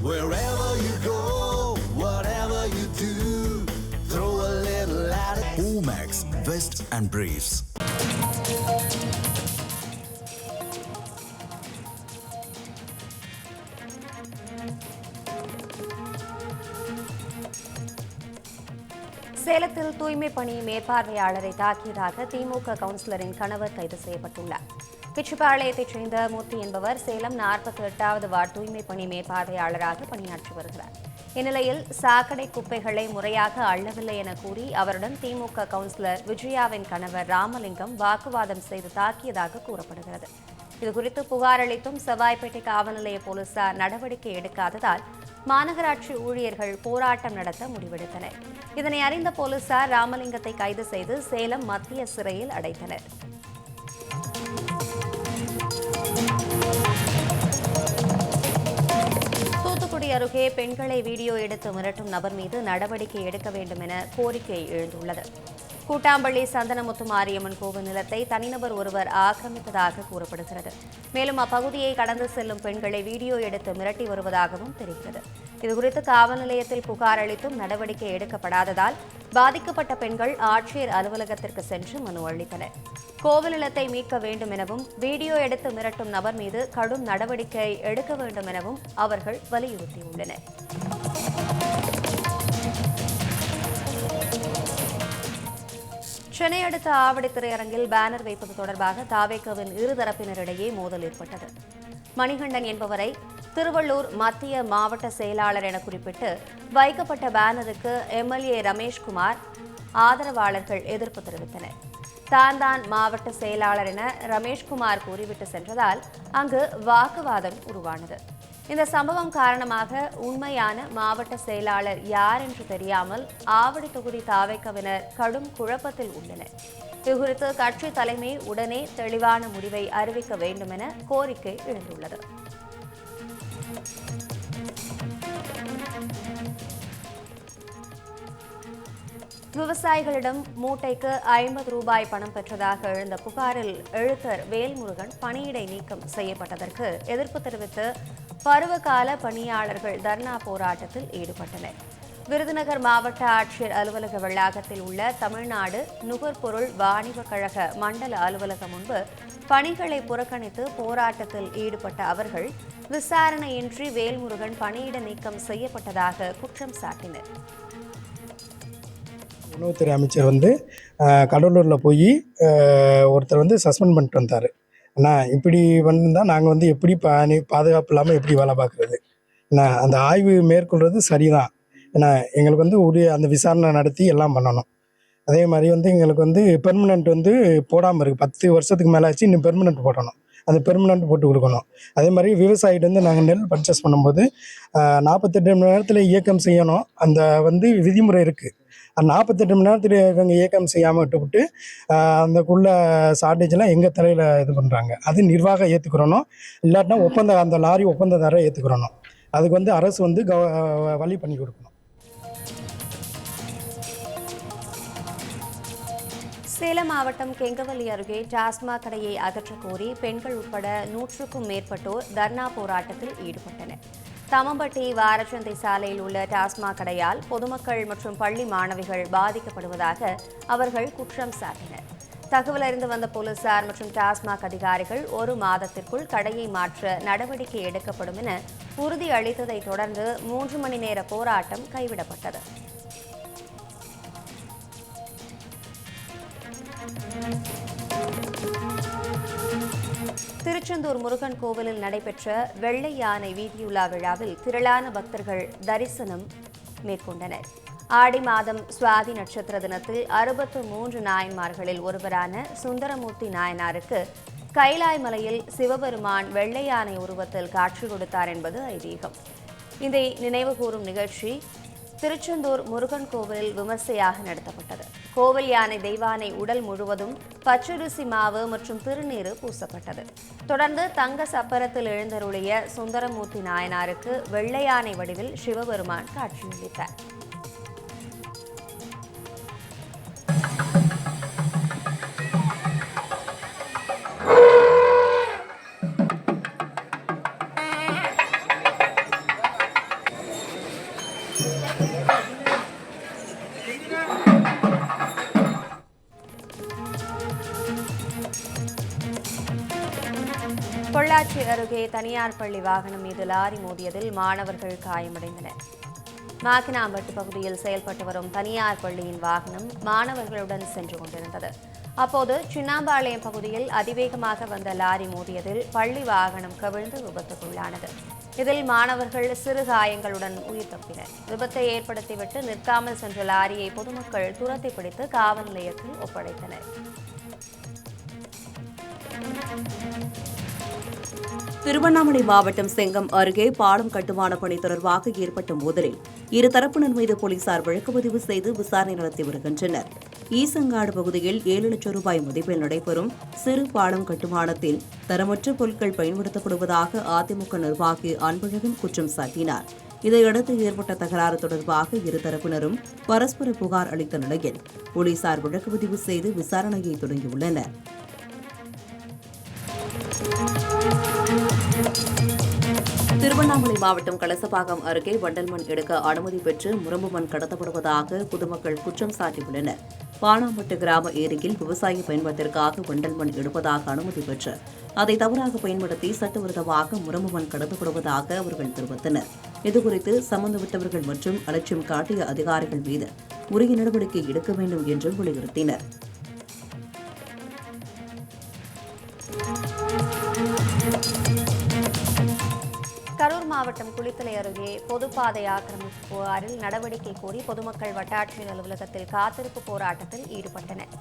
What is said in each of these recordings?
Wherever you go, whatever you do, throw a little at it. Omax, Vest and Briefs. சேலத்தில் தூய்மை பணி மேற்பார்வையாளரை தாக்கியதாக திமுக கவுன்சிலரின் கணவர் கைது செய்யப்பட்டுள்ளார். பிச்சுப்பாளையத்தைச் சேர்ந்த மூர்த்தி என்பவர் சேலம் 48வது வார்டு தூய்மை பணி மேற்பார்வையாளராக பணியாற்றி வருகிறார். இந்நிலையில் சாக்கடை குப்பைகளை முறையாக அள்ளவில்லை என கூறி அவருடன் திமுக கவுன்சிலர் விஜயாவின் கணவர் ராமலிங்கம் வாக்குவாதம் செய்து தாக்கியதாக கூறப்படுகிறது. இதுகுறித்து புகார் அளித்தும் செவ்வாய்ப்பேட்டை காவல் நிலைய போலீசார் நடவடிக்கை எடுக்காததால் மாநகராட்சி ஊழியர்கள் போராட்டம் நடத்த முடிவெடுத்தனர். இதனை அறிந்த போலீசார் ராமலிங்கத்தை கைது செய்து சேலம் மத்திய சிறையில் அடைத்தனர். தூத்துக்குடி அருகே பெண்களை வீடியோ எடுத்து மிரட்டும் நபர் மீது நடவடிக்கை எடுக்க வேண்டும் என கோரிக்கை எழுந்துள்ளது. கூட்டாம்பள்ளி சந்தனமுத்து மாரியம்மன் கோவில் நிலத்தை தனிநபர் ஒருவர் ஆக்கிரமித்ததாக கூறப்படுகிறது. மேலும் அப்பகுதியை கடந்து செல்லும் பெண்களை வீடியோ எடுத்து மிரட்டி வருவதாகவும் தெரிகிறது. இதுகுறித்து காவல் நிலையத்தில் புகார் அளித்தும் நடவடிக்கை எடுக்கப்படாததால் பாதிக்கப்பட்ட பெண்கள் ஆட்சியர் அலுவலகத்திற்கு சென்று மனு அளித்தனர். கோவில் நிலத்தை மீட்க வேண்டும் எனவும் வீடியோ எடுத்து மிரட்டும் நபர் மீது கடும் நடவடிக்கை எடுக்க வேண்டும் எனவும் அவர்கள் வலியுறுத்தியுள்ளனர். சென்னை அடுத்த ஆவடி திரையரங்கில் பேனர் வைப்பது தொடர்பாக தாவேகாவின் இருதரப்பினரிடையே மோதல் ஏற்பட்டது. மணிகண்டன் என்பவரை திருவள்ளூர் மத்திய மாவட்ட செயலாளர் என குறிப்பிட்டு வைக்கப்பட்ட பேனருக்கு எம்எல்ஏ ரமேஷ்குமார் ஆதரவாளர்கள் எதிர்ப்பு தெரிவித்தனர். தான் மாவட்ட செயலாளர் என ரமேஷ்குமார் கூறிவிட்டு சென்றதால் அங்கு வாக்குவாதம் உருவானது. இந்த சம்பவம் காரணமாக உண்மையான மாவட்ட செயலாளர் யார் என்று தெரியாமல் ஆவடி தொகுதி தாவேகாவினர் கடும் குழப்பத்தில் உள்ளனர். இதுகுறித்து கட்சி தலைமை உடனே தெளிவான முடிவை அறிவிக்க வேண்டும் என கோரிக்கை எழுந்துள்ளது. விவசாயிகளிடம் மூட்டைக்கு 50 ரூபாய் பணம் பெற்றதாக எழுந்த புகாரில் எழுத்தர் வேல்முருகன் பணியிடை நீக்கம் செய்யப்பட்டதற்கு எதிர்ப்பு தெரிவித்து பருவகால பணியாளர்கள் தர்ணா போராட்டத்தில் ஈடுபட்டனர். விருதுநகர் மாவட்ட ஆட்சியர் அலுவலக வளாகத்தில் உள்ள தமிழ்நாடு நுகர்பொருள் வாணிப கழக மண்டல அலுவலகம் முன்பு பணிகளை புறக்கணித்து போராட்டத்தில் ஈடுபட்ட அவர்கள் விசாரணையின்றி வேல்முருகன் பணியிட நீக்கம் செய்யப்பட்டதாக குற்றம் சாட்டினர். உணவுத்துறை அமைச்சர் கடலூரில் போய் ஒருத்தர் சஸ்பெண்ட் பண்ணிட்டு வந்தார். ஆனால் இப்படி வந்தால் நாங்கள் எப்படி பாதுகாப்பு இல்லாமல் எப்படி வேலை பார்க்குறது? அந்த ஆய்வு மேற்கொள்வது சரிதான். ஏன்னா எங்களுக்கு உரிய அந்த விசாரணை நடத்தி எல்லாம் பண்ணணும். அதே மாதிரி எங்களுக்கு பெர்மனண்ட் போடாமல் இருக்குது. 10 வருஷத்துக்கு மேலே ஆச்சு. இன்னும் பெர்மனண்ட் போடணும். அந்த பெர்மனண்ட் போட்டு கொடுக்கணும். அதே மாதிரி விவசாயிகிட்ட நாங்கள் நெல் பர்ச்சேஸ் பண்ணும்போது 48 மணி நேரத்தில் இயக்கம் செய்யணும். அந்த விதிமுறை இருக்குது. அந்த 48 மணி நேரத்தில் இவங்க இயக்கம் செய்யாமல் விட்டுவிட்டு அந்தக்குள்ள ஷார்ட்டேஜெலாம் எங்கள் தலையில் இது பண்ணுறாங்க. அது நிர்வாகம் ஏற்றுக்கிறணும். இல்லாட்டினா அந்த லாரி ஒப்பந்ததாரரை ஏற்றுக்கிறணும். அதுக்கு அரசு வழி பண்ணி கொடுக்கணும். சேலம் மாவட்டம் கெங்கவல்லி அருகே டாஸ்மாக் கடையை அகற்றக் கோரி பெண்கள் உட்பட 100க்கும் மேற்பட்டோர் தர்ணா போராட்டத்தில் ஈடுபட்டனர். தமம்பட்டி வாரச்சந்தை சாலையில் உள்ள டாஸ்மாக் கடையால் பொதுமக்கள் மற்றும் பள்ளி மாணவிகள் பாதிக்கப்படுவதாக அவர்கள் குற்றம் சாட்டினர். தகவல் அறிந்து வந்த போலீசார் மற்றும் டாஸ்மாக் அதிகாரிகள் 1 மாதத்திற்குள் கடையை மாற்ற நடவடிக்கை எடுக்கப்படும் என உறுதி அளித்ததை தொடர்ந்து 3 மணி நேர போராட்டம் கைவிடப்பட்டது. திருச்செந்தூர் முருகன் கோவிலில் நடைபெற்ற வெள்ளை யானை வீதியுலா விழாவில் திரளான பக்தர்கள் தரிசனம் மேற்கொண்டனர். ஆடி மாதம் சுவாதி நட்சத்திர தினத்தில் 63 நாயன்மார்களில் ஒருவரான சுந்தரமூர்த்தி நாயனாருக்கு கைலாய் மலையில் சிவபெருமான் வெள்ளை யானை உருவத்தில் காட்சி கொடுத்தார் என்பது ஐதீகம். இதை நினைவுகூரும் நிகழ்ச்சி திருச்செந்தூர் முருகன் கோவிலில் விமர்சையாக நடத்தப்பட்டது. கோவில் யானை தெய்வானை உடல் முழுவதும் பச்சரிசி மாவு மற்றும் திருநீறு பூசப்பட்டது. தொடர்ந்து தங்க சப்பரத்தில் எழுந்தருளிய சுந்தரமூர்த்தி நாயனாருக்கு வெள்ளை யானை வடிவில் சிவபெருமான் காட்சியளித்தார். பொள்ளாச்சி அருகே தனியார் பள்ளி வாகனம் மீது லாரி மோதியதில் மாணவர்கள் காயமடைந்தனர். மாக்கினாம்பட்டு பகுதியில் செயல்பட்டு வரும் தனியார் பள்ளியின் வாகனம் மாணவர்களுடன் சென்று கொண்டிருந்தது. அப்போது சின்னாம்பாளையம் பகுதியில் அதிவேகமாக வந்த லாரி மோதியதில் பள்ளி வாகனம் கவிழ்ந்து விபத்துக்குள்ளானது. இதில் மாணவர்கள் சிறு காயங்களுடன் உயிர் தப்பினர். விபத்தை ஏற்படுத்திவிட்டு நிற்காமல் சென்ற லாரியை பொதுமக்கள் துரத்தி பிடித்து காவல் நிலையத்தில் ஒப்படைத்தனர். திருவண்ணாமலை மாவட்டம் செங்கம் அருகே பாலம் கட்டுமான பணி தொடர்பாக ஏற்பட்ட மோதலில் இருதரப்பினர் மீது போலீசார் வழக்குப்பதிவு செய்து விசாரணை நடத்தி வருகின்றனர். ஈசங்காடு பகுதியில் 7 லட்சம் ரூபாய் மதிப்பில் நடைபெறும் சிறு பாலம் கட்டுமானத்தில் தரமற்ற பொருட்கள் பயன்படுத்தப்படுவதாக அதிமுக நிர்வாகி அன்பழகன் குற்றம் சாட்டினார். இதையடுத்து ஏற்பட்ட தகராறு தொடர்பாக இருதரப்பினரும் பரஸ்பர புகார் அளித்த நிலையில் போலீசார் வழக்குப்பதிவு செய்து விசாரணையை தொடங்கியுள்ளனர். திருவண்ணாமலை மாவட்டம் கலசபாக்கம் அருகே வண்டல் மண் எடுக்க அனுமதி பெற்று முரம்பு மண் கடத்தப்படுவதாக பொதுமக்கள் குற்றம் சாட்டியுள்ளனர். பானாம்பட்டு கிராம ஏரியில் விவசாய பயன்பாட்டிற்காக வண்டல் மண் எடுப்பதாக அனுமதி பெற்று அதை தவறாக பயன்படுத்தி சட்டவிரோதமாக முரம்பு மண் கடத்தப்படுவதாக அவர்கள் தெரிவித்தனர். இதுகுறித்து சம்பந்தப்பட்டவர்கள் மற்றும் அலட்சியம் காட்டிய அதிகாரிகள் மீது உரிய நடவடிக்கை எடுக்க வேண்டும் என்று வலியுறுத்தினர். கரூர் மாவட்டம் குளித்தலை அருகே பொதுப்பாதை ஆக்கிரமிப்பு புகாரில் நடவடிக்கை கோரி பொதுமக்கள் வட்டாட்சியர் அலுவலகத்தில் காத்திருப்பு போராட்டத்தில் ஈடுபட்டனர்.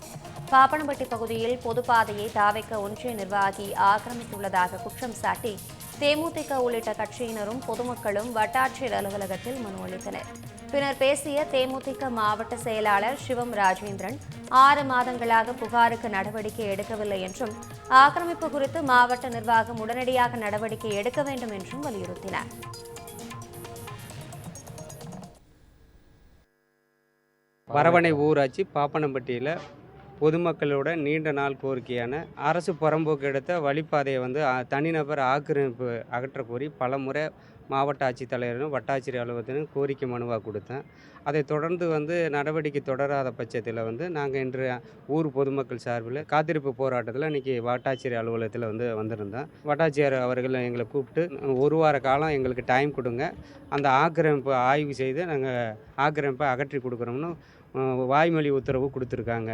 பாப்பனம்பட்டி பகுதியில் பொதுப்பாதையை தாவைக்க ஒன்றிய நிர்வாகி ஆக்கிரமித்துள்ளதாக குற்றம் சாட்டி தேமுதிக உள்ளிட்ட கட்சியினரும் பொதுமக்களும் வட்டாட்சியர் அலுவலகத்தில் மனு அளித்தனர். பின்னர் பேசிய தேமுதிக மாவட்ட செயலாளர் சிவம் ராஜேந்திரன் 6 மாதங்களாக புகாருக்கு நடவடிக்கை எடுக்கவில்லை என்றும் ஆக்கிரமிப்பு குறித்து மாவட்ட நிர்வாகம் உடனடியாக நடவடிக்கை எடுக்க வேண்டும் என்றும் வலியுறுத்தினார். வரவணை ஊராட்சி பாப்பனம்பட்டியில் பொதுமக்களோட நீண்ட நாள் கோரிக்கையான அரசு புறம்போக்கு எடுத்த வழிப்பாதையை தனிநபர் ஆக்கிரமிப்பு அகற்றக்கோரி பலமுறை மாவட்ட ஆட்சித்தலைவரும் வட்டாட்சியர் அலுவலகத்திலும் கோரிக்கை மனுவாக கொடுத்தேன். அதை தொடர்ந்து நடவடிக்கை தொடராத பட்சத்தில் நாங்கள் இன்று ஊர் பொதுமக்கள் சார்பில் காத்திருப்பு போராட்டத்தில் இன்றைக்கி வட்டாட்சியர் அலுவலகத்தில் வந்திருந்தோம். வட்டாட்சியர் அவர்கள் எங்களை கூப்பிட்டு 1 வார காலம் எங்களுக்கு டைம் கொடுங்க, அந்த ஆக்கிரமிப்பை ஆய்வு செய்து நாங்கள் ஆக்கிரமிப்பை அகற்றி கொடுக்குறோம்னு வாய்மொழி உத்தரவு கொடுத்துருக்காங்க.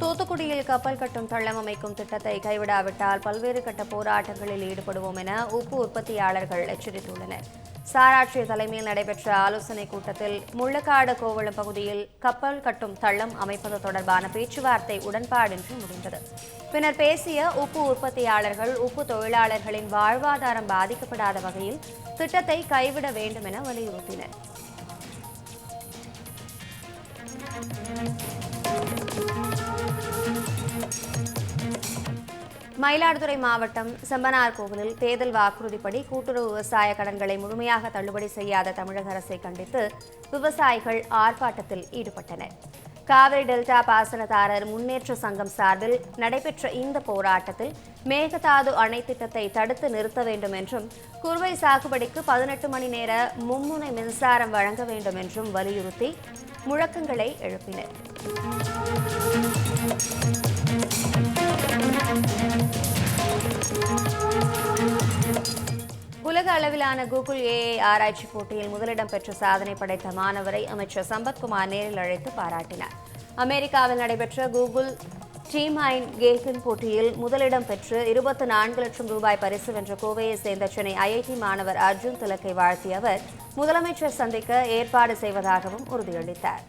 தூத்துக்குடியில் கப்பல் கட்டும் தளம் அமைக்கும் திட்டத்தை கைவிடாவிட்டால் பல்வேறு கட்ட போராட்டங்களில் ஈடுபடுவோம் என உப்பு உற்பத்தியாளர்கள் எச்சரித்துள்ளனர். சாராட்சி தலைமையில் நடைபெற்ற ஆலோசனைக் கூட்டத்தில் முள்ளக்காடு கோவளம் பகுதியில் கப்பல் கட்டும் தளம் அமைப்பது தொடர்பான பேச்சுவார்த்தை உடன்பாடின்றி முடிந்தது. பின்னர் பேசிய உப்பு உற்பத்தியாளர்கள் உப்பு தொழிலாளர்களின் வாழ்வாதாரம் பாதிக்கப்படாத வகையில் திட்டத்தை கைவிட வேண்டும் என வலியுறுத்தினர். மயிலாடுதுறை மாவட்டம் செம்பனார் கோவிலில் தேர்தல் வாக்குறுதிப்படி கூட்டுறவு விவசாய கடன்களை முழுமையாக தள்ளுபடி செய்யாத தமிழக அரசை கண்டித்து விவசாயிகள் ஆர்ப்பாட்டத்தில் ஈடுபட்டனர். காவிரி டெல்டா பாசனதாரர் முன்னேற்ற சங்கம் சார்பில் நடைபெற்ற இந்த போராட்டத்தில் மேகதாது அணை திட்டத்தை தடுத்து நிறுத்த வேண்டும் என்றும் குறுவை சாகுபடிக்கு 18 மணி நேர மும்முனை மின்சாரம் வழங்க வேண்டும் என்றும் வலியுறுத்தி முழக்கங்களை எழுப்பினர். உலக அளவிலான கூகுள் ஏஐ ஆராய்ச்சி போட்டியில் முதலிடம் பெற்ற சாதனை படைத்த மாணவரை அமைச்சர் சம்பத்குமார் நேரில் அழைத்து பாராட்டினார். அமெரிக்காவில் நடைபெற்ற கூகுள் டீமைன் கேகன் போட்டியில் முதலிடம் பெற்று 24 லட்சம் ரூபாய் பரிசு வென்ற கோவையை சேர்ந்த சென்னை ஐஐடி மாணவர் அர்ஜுன் திலக்கை வாழ்த்திய அவர் முதலமைச்சர் சந்திக்க ஏற்பாடு செய்வதாகவும் உறுதியளித்தார்.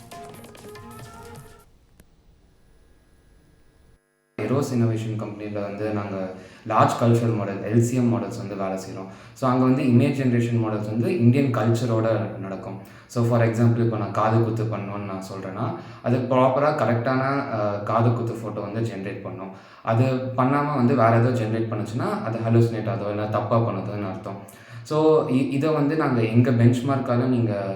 எரோஸ் இன்னோவேஷன் கம்பெனியில் நாங்கள் large cultural model LCM models வேலை செய்கிறோம். ஸோ அங்கே இமேஜ் ஜென்ரேஷன் மாடல்ஸ் இந்தியன் கல்ச்சரோட நடக்கும். ஸோ ஃபார் எக்ஸாம்பிள் இப்போ நான் காது குத்து பண்ணணும்னு நான் சொல்கிறேன்னா அது ப்ராப்பராக கரெக்டான காது குத்து ஃபோட்டோ ஜென்ரேட் பண்ணும். அது பண்ணாமல் வேறு ஏதோ ஜென்ரேட் பண்ணுச்சுன்னா அது ஹலூசினேட் ஆதோ இல்லை தப்பாக பண்ணுதுன்னு அர்த்தம். ஸோ இதை நாங்கள் எங்கள் பெஞ்ச் மார்க்கால நீங்கள்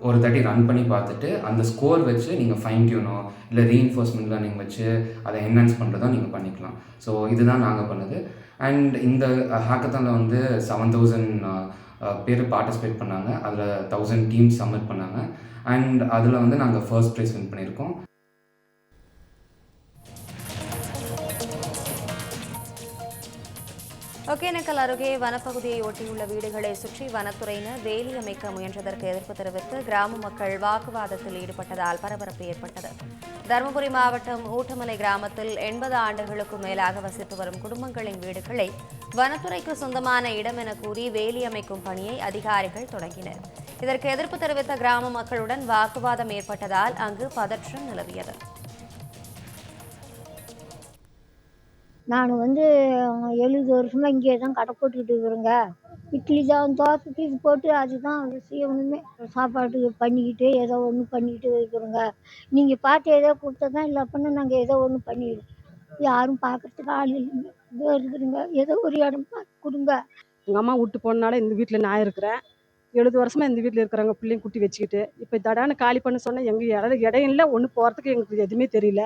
ஒரு தாட்டி ரன் பண்ணி பார்த்துட்டு அந்த ஸ்கோர் வச்சு நீங்கள் ஃபைன் டியூனோ இல்லை ரீஎன்ஃபோர்ஸ்மெண்ட் லேர்னிங் வச்சு அதை என்ஹான்ஸ் பண்ணுறதோ நீங்கள் பண்ணிக்கலாம். ஸோ இதுதான் நாங்கள் பண்ணது. அண்ட் இந்த ஹேக்கத்தானில் வந்து 7000 பேர் பார்ட்டிசிபேட் பண்ணாங்க. அதில் 1000 டீம்ஸ் சப்மிட் பண்ணாங்க. அண்ட் அதில் வந்து நாங்கள் ஃபர்ஸ்ட் ப்ரைஸ் வின் பண்ணியிருக்கோம். ஒகேனக்கல் அருகே வனப்பகுதியை ஒட்டியுள்ள வீடுகளை சுற்றி வனத்துறையினர் வேலி அமைக்க முயன்றதற்கு எதிர்ப்பு தெரிவித்து கிராம மக்கள் வாக்குவாதத்தில் ஈடுபட்டதால் பரபரப்பு ஏற்பட்டது. தருமபுரி மாவட்டம் ஊட்டமலை கிராமத்தில் 80 ஆண்டுகளுக்கும் மேலாக வசித்து வரும் குடும்பங்களின் வீடுகளை வனத்துறைக்கு சொந்தமான இடம் என கூறி வேலி அமைக்கும் பணியை அதிகாரிகள் தொடங்கினர். இதற்கு எதிர்ப்பு தெரிவித்த கிராம மக்களுடன் வாக்குவாதம் ஏற்பட்டதால் அங்கு பதற்றம் நிலவியது. நான் 70 வருஷமாக இங்கே தான் கடை போட்டுக்கிட்டு இருக்கிறேங்க. இட்லி தான் தோசைக்கு இது போட்டு அதுதான் செய்யணுமே. சாப்பாடு பண்ணிக்கிட்டு ஏதோ ஒன்று பண்ணிக்கிட்டு இருக்கிறோங்க. நீங்கள் பார்த்து ஏதோ கொடுத்தா தான் இல்லை அப்படின்னா நாங்கள் ஏதோ ஒன்று பண்ணிடுவோம். யாரும் பார்க்கறதுக்கு ஆள் இல்லைங்க. இதோ இருக்குதுங்க, ஏதோ ஒரு இடம் பார்த்து கொடுங்க. எங்கள் அம்மா விட்டு போனனால இந்த வீட்டில் நான் இருக்கிறேன். 70 வருஷமாக இந்த வீட்டில் இருக்கிறாங்க, பிள்ளைங்க குட்டி வச்சுக்கிட்டு. இப்போ தடான காலி பண்ண சொன்னால் எங்கள் இடம் இல்லை, ஒன்று போகிறதுக்கு எங்களுக்கு எதுவுமே தெரியல.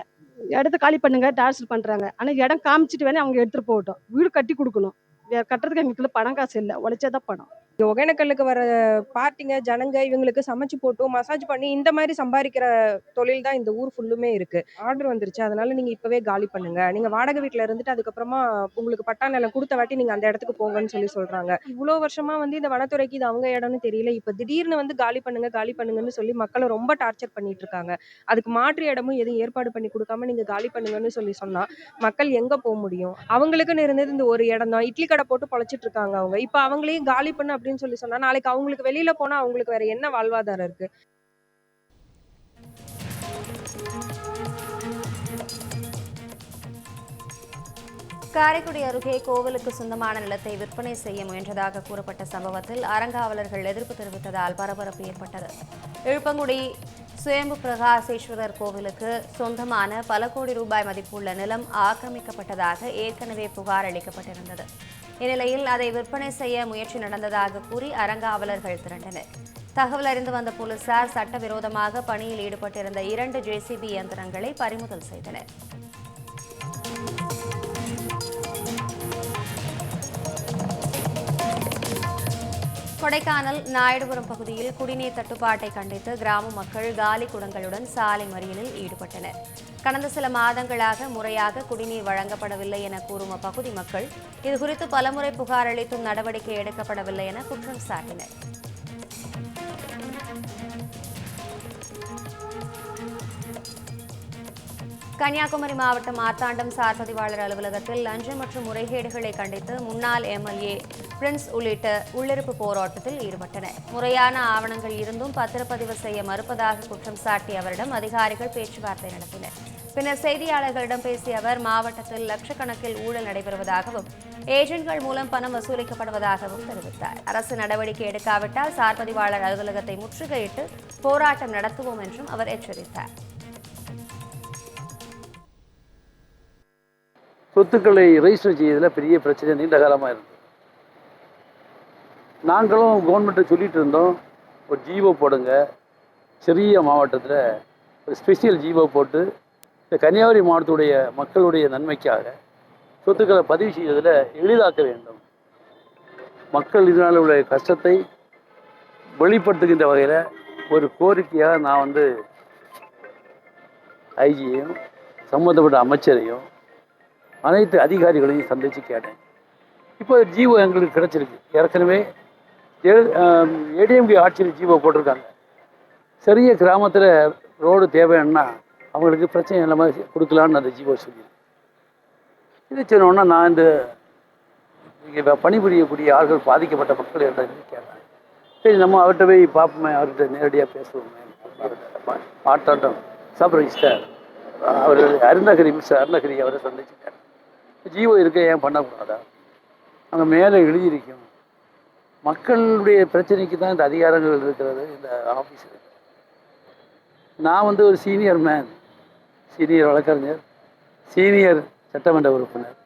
இடத்த காலி பண்ணுங்க டார்ச்சர் பண்ணுறாங்க. ஆனால் இடம் காமிச்சிட்டு வேணா அவங்க எடுத்துகிட்டு போகட்டும். வீடு கட்டி கொடுக்கணும். கட்டுறதுக்கு எங்களுக்குள்ள பணம் காசு இல்லை, உழைச்சாதான் பணம். இங்கே ஒகேனக்கல்லுக்கு வர பார்ட்டிங்க ஜனங்க இவங்களுக்கு சமைச்சு போட்டு மசாஜ் பண்ணி இந்த மாதிரி சம்பாதிக்கிற தொழில் தான் இந்த ஊர் ஃபுல்லுமே இருக்கு. ஆர்டர் வந்துருச்சு, அதனால நீங்க இப்பவே காலி பண்ணுங்க. நீங்க வாடகை வீட்டில் இருந்துட்டு அதுக்கப்புறமா உங்களுக்கு பட்டா நிலம் கொடுத்த வாட்டி நீங்க அந்த இடத்துக்கு போங்கன்னு சொல்றாங்க. இவ்வளோ வருஷமா இந்த வனத்துறைக்கு இது அவங்க இடம்னு தெரியல. இப்போ திடீர்னு காலி பண்ணுங்கன்னு சொல்லி மக்களை ரொம்ப டார்ச்சர் பண்ணிட்டு இருக்காங்க. அதுக்கு மாற்று இடமும் எதுவும் ஏற்பாடு பண்ணி கொடுக்காம நீங்க காலி பண்ணுங்கன்னு சொன்னா மக்கள் எங்க போக முடியும்? அவங்களுக்குன்னு இருந்தது இந்த ஒரு இடம் தான். இட்லி கடை போட்டு பொழைச்சிட்டு இருக்காங்க அவங்க. இப்போ அவங்களையும் காலி பண்ணு அப்படின்னு சொன்னா நாளைக்கு அவங்களுக்கு வெளியில போனா அவங்களுக்கு வேற என்ன வாழ்வாதாரம் இருக்கு? காரைக்குடி அருகே கோவிலுக்கு சொந்தமான நிலத்தை விற்பனை செய்ய முயன்றதாக கூறப்பட்ட சம்பவத்தில் அறங்காவலர்கள் எதிர்ப்பு தெரிவித்ததால் பரபரப்பு ஏற்பட்டது. இழுப்பங்குடி சுயம்பு பிரகாசேஸ்வரர் கோவிலுக்கு சொந்தமான பல கோடி ரூபாய் மதிப்புள்ள நிலம் ஆக்கிரமிக்கப்பட்டதாக ஏற்கனவே புகார் அளிக்கப்பட்டிருந்தது. இந்நிலையில் அதை விற்பனை செய்ய முயற்சி நடந்ததாக கூறி அறங்காவலர்கள் திரண்டனர். தகவல் அறிந்து வந்த போலீசார் சட்டவிரோதமாக பணியில் ஈடுபட்டிருந்த 2 ஜேசிபி இயந்திரங்களை பறிமுதல் செய்தனர். கொடைக்கானல் நாயுடுபுரம் பகுதியில் குடிநீர் தட்டுப்பாட்டை கண்டித்து கிராம மக்கள் காலி குடங்களுடன் சாலை மறியலில் ஈடுபட்டனர். கடந்த சில மாதங்களாக முறையாக குடிநீர் வழங்கப்படவில்லை என கூறும் அப்பகுதி மக்கள் இதுகுறித்து பலமுறை புகார் அளித்தும் நடவடிக்கை எடுக்கப்படவில்லை என குற்றம் சாட்டினர். கன்னியாகுமரி மாவட்டம் மார்த்தாண்டம் சார் பதிவாளர் அலுவலகத்தில் லஞ்சம் மற்றும் முறைகேடுகளை கண்டித்து முன்னாள் எம்எல்ஏ பிரின்ஸ் உள்ளிட்ட உள்ளிருப்பு போராட்டத்தில் ஈடுபட்டனர். முறையான ஆவணங்கள் இருந்தும் பத்திரப்பதிவு செய்ய மறுப்பதாக குற்றம் சாட்டிய அவரிடம் அதிகாரிகள் பேச்சுவார்த்தை நடத்தினர். பின்னர் செய்தியாளர்களிடம் பேசிய அவர் மாவட்டத்தில் லட்சக்கணக்கில் ஊழல் நடைபெறுவதாகவும் ஏஜென்ட்கள் மூலம் பணம் வசூலிக்கப்படுவதாகவும் தெரிவித்தார். அரசு நடவடிக்கை எடுக்காவிட்டால் சார் பதிவாளர் அலுவலகத்தை முற்றுகையிட்டு போராட்டம் நடத்துவோம் என்றும் அவர் எச்சரித்தார். சொத்துக்களை ரெஜிஸ்டர் செய்யறதுல பெரிய பிரச்சனை நீண்ட காலமாக இருந்தது. நாங்களும் கவர்மெண்ட்டை சொல்லிட்டு இருந்தோம், ஒரு ஜீவோ போடுங்க, சிறிய மாவட்டத்தில் ஒரு ஸ்பெஷல் ஜீவோ போட்டு இந்த கன்னியாகுமரி மாவட்டத்துடைய மக்களுடைய நன்மைக்காக சொத்துக்களை பதிவு செய்வதில் எளிதாக்க வேண்டும். மக்கள் இதனால் உள்ள கஷ்டத்தை வெளிப்படுத்துகின்ற வகையில் ஒரு கோரிக்கையாக நான் ஐஜியையும் சம்மந்தப்பட்ட அமைச்சரையும் அனைத்து அதிகாரிகளையும் சந்தித்து கேட்டேன். இப்போ ஜீவோ எங்களுக்கு கிடச்சிருக்கு. ஏற்கனவே ஏடிஎம்கே ஆட்சியில் ஜீவோ போட்டிருக்காங்க. சிறிய கிராமத்தில் ரோடு தேவைன்னா அவங்களுக்கு பிரச்சனை இல்லாமல் கொடுக்கலான்னு அந்த ஜீவோ சொல்லியிருக்கு. இது சொன்னோன்னா நான் இங்கே பணிபுரியக்கூடிய ஆள்கள் பாதிக்கப்பட்ட மக்கள் என்ற கேட்டேன். சரி, நம்ம அவர்கிட்ட போய் பார்ப்போமே, அவர்கிட்ட நேரடியாக பேசுவோமே. மாட்டாட்டம் சப் ரெஜிஸ்டர் அவர் அருணகிரி அவரை சந்திச்சுட்டார். ஜீவோ இருக்க ஏன் பண்ணக்கூடாதா? அங்கே மேலே எழுதியிருக்கும். மக்களுடைய பிரச்சனைக்கு தான் இந்த அதிகாரங்கள் இருக்கிறது இந்த ஆஃபீஸில். நான் ஒரு சீனியர் மேன், சீனியர் வழக்கறிஞர், சீனியர் சட்டமன்ற உறுப்பினர்.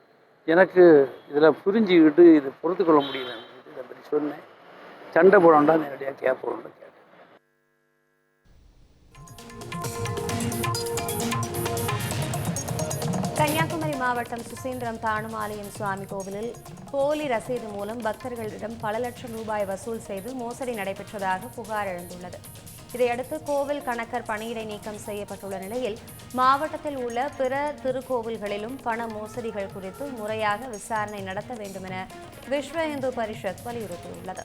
எனக்கு இதில் புரிஞ்சுக்கிட்டு இது பொறுத்து கொள்ள முடியலன்னு இதை பற்றி சொன்னேன். சண்டை போடண்டா நேரடியாக கேட்போம்னு கேட்டேன். கன்னியாகுமரி மாவட்டம் சுசீந்திரம் தாணுமாலயம் சுவாமி கோவிலில் போலி ரசீது மூலம் பக்தர்களிடம் பல லட்சம் ரூபாய் வசூல் செய்து மோசடி நடைபெற்றதாக புகார் எழுந்துள்ளது. இதையடுத்து கோவில் கணக்கர் பணியிடை நீக்கம் செய்யப்பட்டுள்ள நிலையில் மாவட்டத்தில் உள்ள பிற திருக்கோவில்களிலும் பண மோசடிகள் குறித்து முறையாக விசாரணை நடத்த வேண்டும் என விஸ்வ இந்து பரிஷத் வலியுறுத்தியுள்ளது.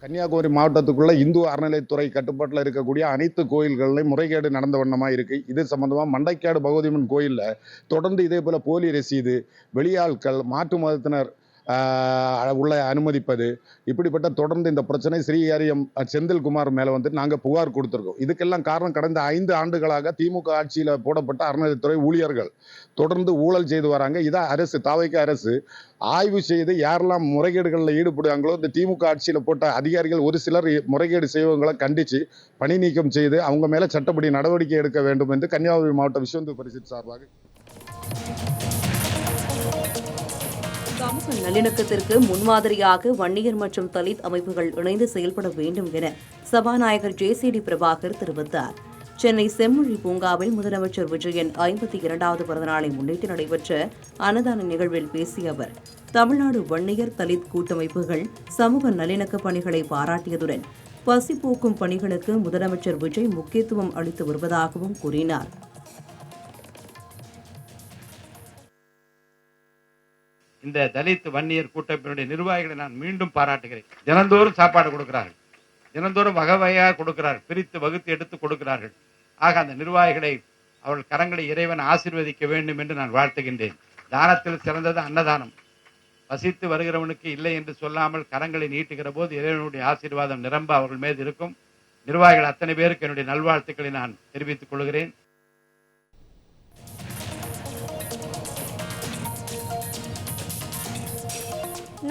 கன்னியாகுமரி மாவட்டத்துக்குள்ள இந்து அறநிலைத்துறை கட்டுப்பாட்டில் இருக்கக்கூடிய அனைத்து கோயில்கள்லையும் முறைகேடு நடந்த வண்ணமாக இருக்குது. இது சம்பந்தமாக மண்டைக்காடு பகவதியம்மன் கோயிலில் தொடர்ந்து இதே போல் போலி ரசீது, வெளியாட்கள், மாற்று மதத்தினர் உள்ள அனுமதிப்பது, இப்படிப்பட்ட தொடர்ந்து இந்த பிரச்சனை ஸ்ரீஹரியம் செந்தில்குமார் மேலே வந்து நாங்கள் புகார் கொடுத்துருக்கோம். இதுக்கெல்லாம் காரணம் கடந்த 5 ஆண்டுகளாக திமுக ஆட்சியில் போடப்பட்ட அறநிலைத்துறை ஊழியர்கள் தொடர்ந்து ஊழல் செய்து வராங்க. இதை அரசு, தாவைக்க அரசு ஆய்வு செய்து யாரெல்லாம் முறைகேடுகளில் ஈடுபடுறாங்களோ இந்த திமுக ஆட்சியில் போட்ட அதிகாரிகள் ஒரு சிலர் முறைகேடு செய்வங்களை கண்டித்து பணி நீக்கம் செய்து அவங்க மேலே சட்டப்படி நடவடிக்கை எடுக்க வேண்டும் என்று கன்னியாகுமரி மாவட்ட விஸ்வ இந்து பரிஷத் சார்பாக சமூக நல்லிணக்கத்திற்கு முன்மாதிரியாக வன்னியர் மற்றும் தலித் அமைப்புகள் இணைந்து செயல்பட வேண்டும் என சபாநாயகர் JCD பிரபாகர் தெரிவித்தார். சென்னை செம்மொழி பூங்காவில் முதலமைச்சர் விஜயன் 52வது பிறந்தநாளை முன்னிட்டு நடைபெற்ற அன்னதான நிகழ்வில் பேசிய அவர், தமிழ்நாடு வன்னியர் தலித் கூட்டமைப்புகள் சமூக நல்லிணக்க பணிகளை பாராட்டியதுடன் பசி போக்கும் பணிகளுக்கு முதலமைச்சர் விஜய் முக்கியத்துவம் அளித்து வருவதாகவும் கூறினார். இந்த தலித் வன்னியர் கூட்டமைப்பினுடைய நிர்வாகிகளை நான் மீண்டும் பாராட்டுகிறேன். தினந்தோறும் சாப்பாடு கொடுக்கிறார்கள், தினந்தோறும் வகை வகையாக கொடுக்கிறார்கள், பிரித்து வகுத்து எடுத்து கொடுக்கிறார்கள். ஆக அந்த நிர்வாகிகளை அவர்கள் கரங்களை இறைவன் ஆசீர்வதிக்க வேண்டும் என்று நான் வாழ்த்துகின்றேன். தானத்தில் சிறந்தது அன்னதானம். வசித்து வருகிறவனுக்கு இல்லை என்று சொல்லாமல் கரங்களை நீட்டுகிற போது இறைவனுடைய ஆசீர்வாதம் நிரம்ப அவர்கள் மீது இருக்கும். நிர்வாகிகள் அத்தனை பேருக்கு என்னுடைய நல்வாழ்த்துக்களை நான் தெரிவித்துக் கொள்கிறேன்.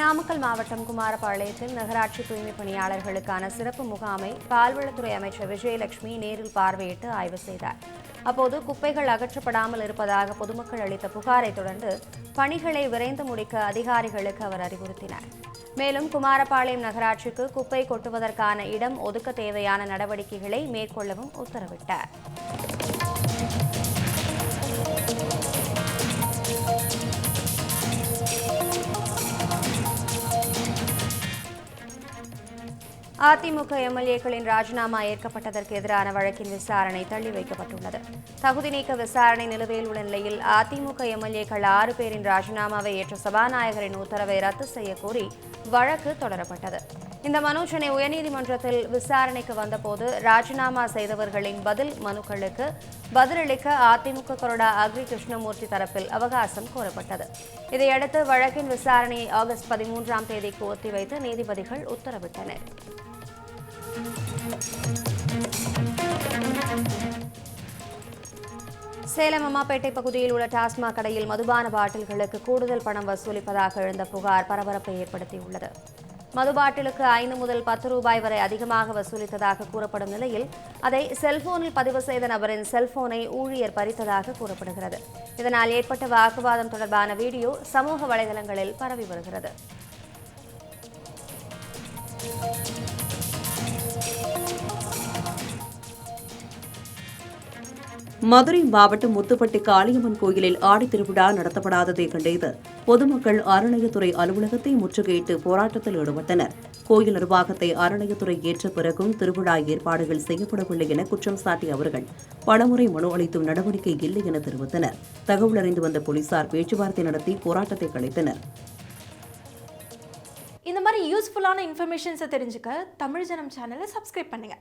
நாமக்கல் மாவட்டம் குமாரபாளையத்தில் நகராட்சி தூய்மை பணியாளர்களுக்கான சிறப்பு முகாமை பால்வளத்துறை அமைச்சர் விஜயலட்சுமி நேரில் பார்வையிட்டு ஆய்வு செய்தார். அப்போது குப்பைகள் அகற்றப்படாமல் இருப்பதாக பொதுமக்கள் அளித்த புகாரை தொடர்ந்து பணிகளை விரைந்து முடிக்க அதிகாரிகளுக்கு அவர் அறிவுறுத்தினார். மேலும் குமாரபாளையம் நகராட்சிக்கு குப்பை கொட்டுவதற்கான இடம் ஒதுக்க தேவையான நடவடிக்கைகளை மேற்கொள்ளவும் உத்தரவிட்டார். அதிமுக எம்எல்ஏக்களின் ராஜினாமா ஏற்கப்பட்டதற்கு எதிரான வழக்கின் விசாரணை தள்ளி வைக்கப்பட்டுள்ளது. தகுதி நீக்க விசாரணை நிலுவையில் உள்ள நிலையில் அதிமுக எம்எல்ஏக்கள் 6 பேரின் ராஜினாமாவை ஏற்ற சபாநாயகரின் உத்தரவை ரத்து செய்ய கோரி வழக்கு தொடரப்பட்டது. இந்த மனு சென்னை உயர்நீதிமன்றத்தில் விசாரணைக்கு வந்தபோது ராஜினாமா செய்தவர்களின் பதில் மனுக்களுக்கு பதிலளிக்க அதிமுக கொறடா அக்ரி கிருஷ்ணமூர்த்தி தரப்பில் அவகாசம் கோரப்பட்டது. இதையடுத்து வழக்கின் விசாரணையை ஆகஸ்ட் 13ஆம் தேதிக்கு ஒத்திவைத்து நீதிபதிகள் உத்தரவிட்டனர். சேலம் அம்மாப்பேட்டை பகுதியில் உள்ள டாஸ்மாக் கடையில் மதுபான பாட்டில்களுக்கு கூடுதல் பணம் வசூலிப்பதாக எழுந்த புகார் பரபரப்பை ஏற்படுத்தியுள்ளது. மது பாட்டிலுக்கு 5 முதல் 10 ரூபாய் வரை அதிகமாக வசூலித்ததாக கூறப்படும் நிலையில் அதை செல்போனில் பதிவு செய்த நபரின் செல்போனை ஊழியர் பறித்ததாக கூறப்படுகிறது. இதனால் ஏற்பட்ட வாக்குவாதம் தொடர்பான வீடியோ சமூக வலைதளங்களில் பரவி வருகிறது. மதுரை மாவட்டம் முத்துப்பட்டி காளியம்மன் கோயிலில் ஆடித்திருவிழா நடத்தப்படாததை கண்டித்து பொதுமக்கள் அறநிலையத்துறை அலுவலகத்தை முற்றுகையிட்டு போராட்டத்தில் ஈடுபட்டனர். கோயில் நிர்வாகத்தை அறநிலையத்துறை ஏற்ற பிறகும் திருவிழா ஏற்பாடுகள் செய்யப்படவில்லை என குற்றம் சாட்டிய அவர்கள் பலமுறை மனு அளித்தும் நடவடிக்கை இல்லை என தெரிவித்தனர். தகவல் அறிந்து வந்த போலீசார் பேச்சுவார்த்தை நடத்தி போராட்டத்தை கலைத்தனர். இந்த மாதிரி யூஸ்ஃபுல்லான இன்ஃபர்மேஷன்ஸை தெரிஞ்சுக்க தமிழ் ஜனம் சேனலை சப்ஸ்கிரைப் பண்ணுங்க.